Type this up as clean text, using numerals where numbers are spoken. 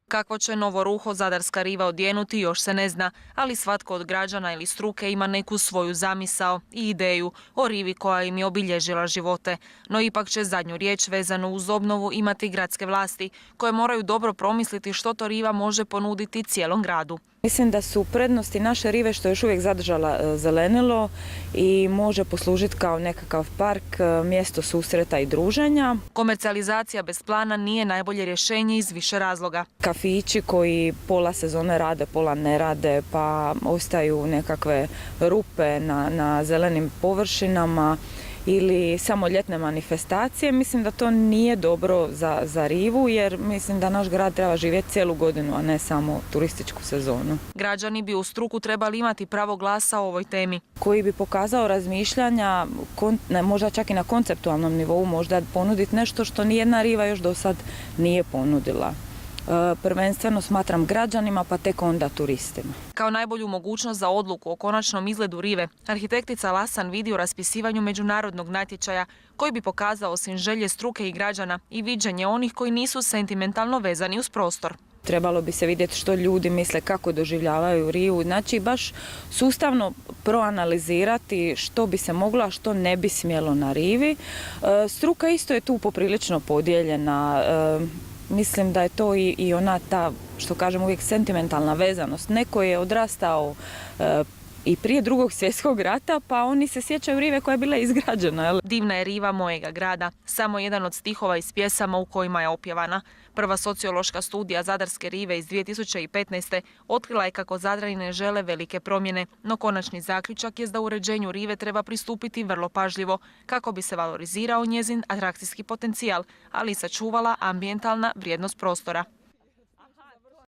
Kakvo će novo ruho Zadarska riva odjenuti još se ne zna, ali svatko od građana ili struke ima neku svoju zamisao i ideju o rivi koja im je obilježila živote. No ipak će zadnju riječ vezanu uz obnovu imati gradske vlasti, koje moraju dobro promisliti što to riva može ponuditi cijelom gradu. Mislim da su prednosti naše rive što je još uvijek zadržala zelenilo i može poslužiti kao nekakav park, mjesto susreta i druženja. Komercijalizacija bez plana nije najbolje rješenje iz više razloga. Kafići koji pola sezone rade, pola ne rade, pa ostaju nekakve rupe na zelenim površinama ili samo ljetne manifestacije. Mislim da to nije dobro za rivu jer mislim da naš grad treba živjeti cijelu godinu, a ne samo turističku sezonu. Građani bi u struku trebali imati pravo glasa o ovoj temi. Koji bi pokazao razmišljanja, možda čak i na konceptualnom nivou, možda ponuditi nešto što nijedna riva još do sad nije ponudila. Prvenstveno smatram građanima, pa tek onda turistima. Kao najbolju mogućnost za odluku o konačnom izgledu rive, arhitektica Lasan vidi u raspisivanju međunarodnog natječaja koji bi pokazao osim želje struke i građana i viđenje onih koji nisu sentimentalno vezani uz prostor. Trebalo bi se vidjeti što ljudi misle, kako doživljavaju rivu, znači baš sustavno proanalizirati što bi se moglo, a što ne bi smjelo na rivi. Struka isto je tu poprilično podijeljena. Mislim da je to i ona ta, što kažem uvijek, sentimentalna vezanost. Neko je odrastao i prije Drugog svjetskog rata, pa oni se sjećaju rive koja je bila izgrađena. Divna je riva mojega grada, samo jedan od stihova iz pjesama u kojima je opjevana. Prva sociološka studija Zadarske rive iz 2015. otkrila je kako Zadrani ne žele velike promjene, no konačni zaključak je da uređenju rive treba pristupiti vrlo pažljivo kako bi se valorizirao njezin atrakcijski potencijal, ali i sačuvala ambijentalna vrijednost prostora.